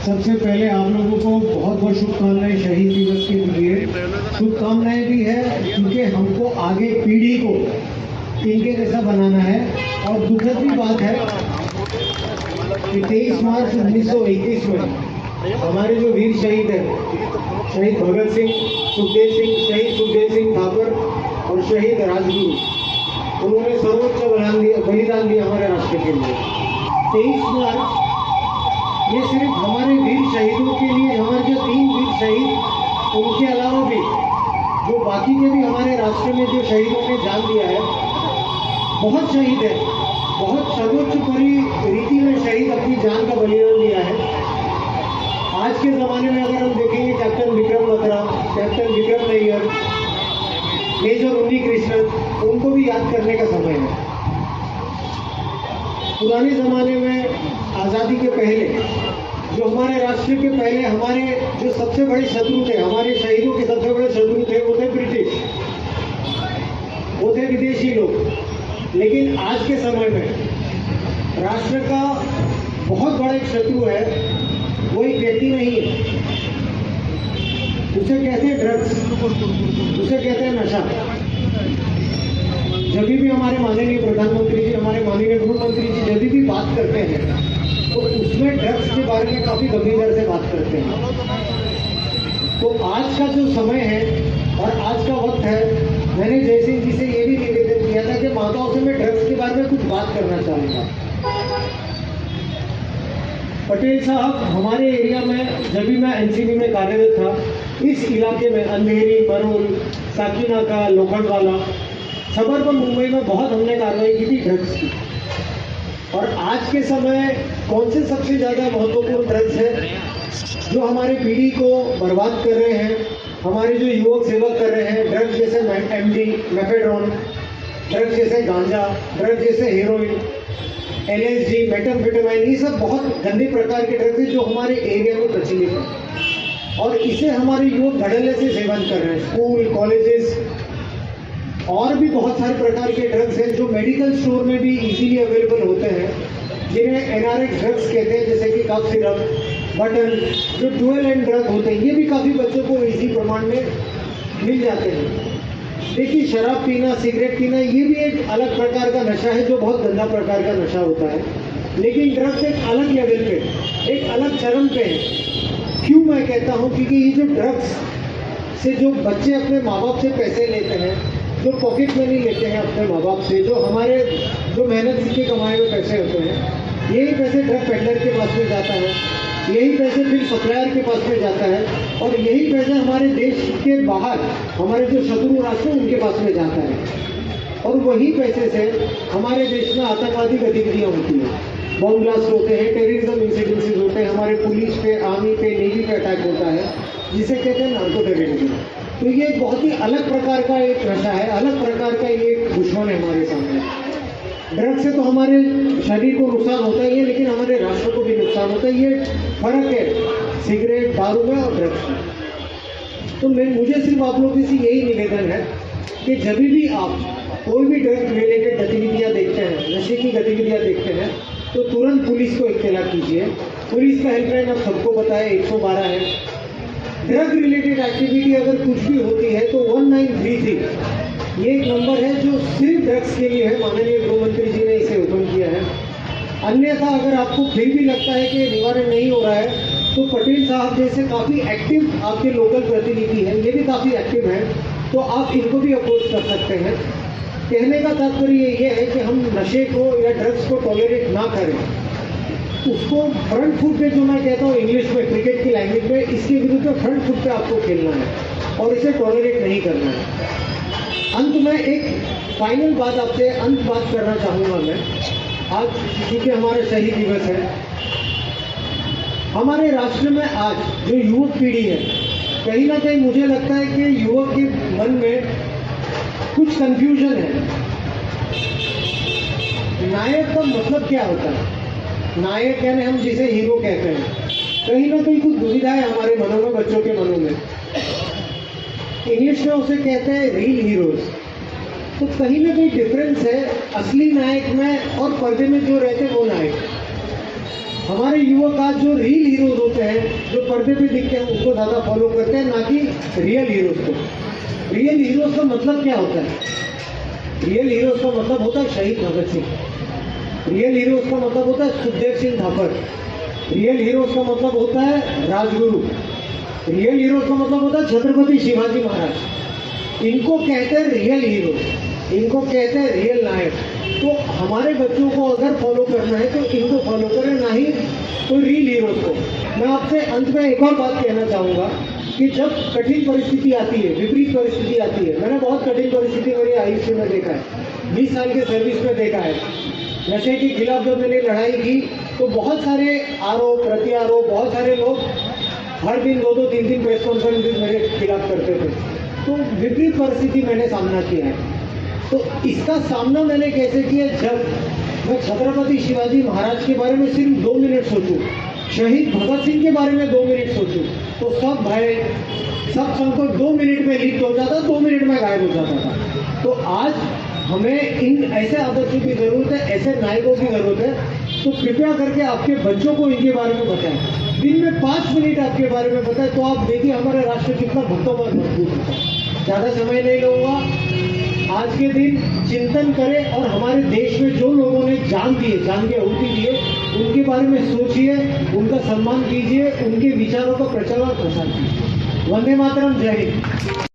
सबसे पहले आप लोगों को बहुत बहुत शुभकामनाएं शहीद दिवस के लिए। शुभकामनाएं भी है क्योंकि हमको आगे पीढ़ी को इनके जैसा बनाना है। और दुखद भी बात है कि 23 मार्च 1921 में हमारे जो वीर शहीद है, शहीद भगत सिंह, सुखदेव सिंह, शहीद सुखदेव सिंह थापर और शहीद राजगुरु, उन्होंने सर्वोच्च बलिदान दिया हमारे राष्ट्र के लिए। 23 मार्च ये सिर्फ हमारे वीर शहीदों के लिए, हमारे जो 3 वीर शहीद, उनके अलावा भी जो बाकी के भी हमारे राष्ट्र में जो शहीदों ने जान दिया है, बहुत शहीद है, बहुत सर्वोच्च रीति में शहीद अपनी जान का बलिदान दिया है। आज के ज़माने में अगर हम देखेंगे captain Vikram Batra, captain Vikram Nayyar, major Unni Krishnan, उनको भी याद करने का समय है। पुराने ज़माने में आज़ादी के पहले जो हमारे राष्ट्र के पहले हमारे जो सबसे बड़े शत्रु थे, हमारे शहीदों के सबसे बड़े शत्रु थे, वो थे ब्रिटिश, वो थे विदेशी लोग। लेकिन आज के समय में राष्ट्र का बहुत बड़ा एक शत्रु है, वो एक व्यक्ति नहीं है, उसे कहते हैं ड्रग्स, उसे कहते हैं नशा। जब भी हमारे माननीय प्रधानमंत्री जी, हमारे माननीय गृह मंत्री जी जब भी बात करते हैं तो उसमें ड्रग्स के बारे में काफ़ी गंभीरता से बात करते हैं। तो आज का जो समय है और आज का वक्त है, मैंने जयसिंह जी से ये भी निवेदन किया था कि माताओं से मैं ड्रग्स के बारे में कुछ बात करना चाहूँगा। पटेल साहब, हमारे एरिया में जब भी मैं एनसीबी में कार्यरत था, इस इलाके में अंधेरी, मरोल, साकीनाका, लोखंडवाला, सबर्बन मुंबई में बहुत हमने कार्रवाई की थी ड्रग्स की। और आज के समय कौन से सबसे ज़्यादा महत्वपूर्ण ड्रग्स है जो हमारे पीढ़ी को बर्बाद कर रहे हैं, हमारे जो युवक सेवक कर रहे हैं? ड्रग्स जैसे एमडी, मेफेड्रोन, ड्रग्स जैसे गांजा, ड्रग्स जैसे हेरोइन, एलएसडी, मेटाम्फेटामाइन, ये सब बहुत गंदे प्रकार के ड्रग्स हैं जो हमारे एरिया में प्रचलित हैं। और इसे हमारे युवक धड़ल्ले से सेवन कर रहे हैं। स्कूल, कॉलेजेस और भी बहुत सारे प्रकार के ड्रग्स हैं जो मेडिकल स्टोर में भी इजीली अवेलेबल होते हैं, जिन्हें एनआरएक्स ड्रग्स कहते हैं, जैसे कि कफ सिरप, बटन, जो डुअल एंड ड्रग होते हैं, ये भी काफ़ी बच्चों को इजी प्रमाण में मिल जाते हैं। देखिए, शराब पीना, सिगरेट पीना, ये भी एक अलग प्रकार का नशा है जो बहुत गंदा प्रकार का नशा होता है। लेकिन ड्रग्स एक अलग लेवल पे, एक अलग चरम पे है। क्यों मैं कहता हूँ? क्योंकि ये जो ड्रग्स से जो बच्चे अपने माँ बाप से पैसे लेते हैं, जो पॉकेट मनी लेते हैं अपने माँ बाप से, जो हमारे जो मेहनत के कमाए हुए पैसे होते हैं, यही पैसे ड्रग पेडलर के पास में जाता है, यही पैसे फिर सप्लायर के पास में जाता है, और यही पैसे हमारे देश के बाहर हमारे जो शत्रु राष्ट्र हैं उनके पास में जाता है। और वही पैसे से हमारे देश में आतंकवादी गतिविधियाँ होती हैं, बॉम्ब ब्लास्ट होते हैं, टेररिज्म इंसिडेंसेस होते हैं, हमारे पुलिस पे, आर्मी पे, नेवी पे अटैक होता है, जिसे कहते हैं नार्को टेररिज्म। तो ये बहुत ही अलग प्रकार का एक नशा है, अलग प्रकार का ये दुश्मन है हमारे सामने। ड्रग्स से तो हमारे शरीर को नुकसान होता ही है, लेकिन हमारे राष्ट्र को भी नुकसान होता है। ये फर्क है सिगरेट, दारू में और ड्रग्स में। तो मुझे सिर्फ आप लोगों से यही निवेदन है कि जब भी आप कोई भी ड्रग रिलेटेड गतिविधियाँ देखते हैं, नशे की गतिविधियाँ देखते हैं, तो तुरंत पुलिस को इत्तला कीजिए। पुलिस का हेल्पलाइन आप सबको पता है, 112 है। ड्रग रिलेटेड एक्टिविटी अगर कुछ भी होती है तो 1933 ये एक नंबर है जो सिर्फ ड्रग्स के लिए है। माननीय गृह मंत्री जी ने इसे ओपन किया है। अन्यथा अगर आपको फिर भी लगता है कि निवारण नहीं हो रहा है, तो पटेल साहब जैसे काफ़ी एक्टिव आपके लोकल प्रतिनिधि हैं, ये भी काफ़ी एक्टिव हैं, तो आप इनको भी अप्रोच कर सकते हैं। कहने का तात्पर्य ये है कि हम नशे को या ड्रग्स को टॉलरेट ना करें, उसको फ्रंट फुट पे, जो मैं कहता हूँ इंग्लिश में, क्रिकेट की लैंग्वेज में, इसके विरुद्ध फ्रंट फुट पे आपको खेलना है और इसे टॉलरेट नहीं करना है। अंत में एक फाइनल बात आपसे बात करना चाहूँगा मैं। आज क्योंकि हमारा शहीद दिवस है, हमारे राष्ट्र में आज जो युवक पीढ़ी है, कहीं ना कहीं मुझे लगता है कि युवक के मन में कुछ कंफ्यूजन है। नायक का मतलब क्या होता है? नायक यानी हम जिसे हीरो कहते हैं, कहीं ना कहीं कुछ दुविधा है हमारे मनों में, बच्चों के मनों में। इंग्लिश में उसे कहते हैं रियल हीरोज। तो कहीं ना कहीं डिफरेंस है असली नायक में और पर्दे में जो रहते हैं वो नायक। हमारे युवक आज जो रियल हीरोज होते हैं, जो पर्दे पे दिखते हैं, उसको ज़्यादा फॉलो करते हैं, ना कि रियल हीरोज को। रियल हीरोज का मतलब क्या होता है? रियल हीरोज का मतलब होता है शहीद भगत सिंह। रियल हीरोज का मतलब होता है सुखदेव सिंह थापर। रियल हीरोज का मतलब होता है राजगुरु। रियल हीरोज का मतलब होता है छत्रपति शिवाजी महाराज। इनको कहते हैं रियल हीरो, इनको कहते हैं रियल नायक। तो हमारे बच्चों को अगर फॉलो करना है तो इनको फॉलो करें, ना ही तो रियल हीरोज को। मैं आपसे अंत में एक और बात कहना चाहूँगा कि जब कठिन परिस्थिति आती है, विपरीत परिस्थिति आती है, मैंने बहुत कठिन परिस्थिति मेरी आयुष्य में देखा है, 20 साल के सर्विस में देखा है। नशे के खिलाफ जब मैंने लड़ाई की तो बहुत सारे आरोप प्रत्यारोप, बहुत सारे लोग हर दिन 2-2, 3-3 प्रेस कॉन्फ्रेंसेज मेरे खिलाफ करते थे। तो विपरीत परिस्थिति मैंने सामना किया है। तो इसका सामना मैंने कैसे किया? जब मैं छत्रपति शिवाजी महाराज के बारे में सिर्फ 2 मिनट सोचूं, शहीद भगत सिंह के बारे में 2 मिनट सोचूं, तो सब भय, सब संकट 2 मिनट में लिप्त हो जाता, 2 मिनट में गायब हो जाता था। तो आज हमें इन ऐसे आदर्शों की जरूरत है, ऐसे नायकों की जरूरत है। तो कृपया करके आपके बच्चों को इनके बारे में बताएं। दिन में 5 मिनट आपके बारे में बताएं, तो आप देखिए हमारा राष्ट्र कितना भक्तों पर मजबूत होता है। ज़्यादा समय नहीं लूँगा। आज के दिन चिंतन करें और हमारे देश में जो लोगों ने जान दी है, जान के आहुति दी है, उनके बारे में सोचिए, उनका सम्मान कीजिए, उनके विचारों का प्रचार और प्रसार कीजिए। वंदे मातरम, जय हिंद।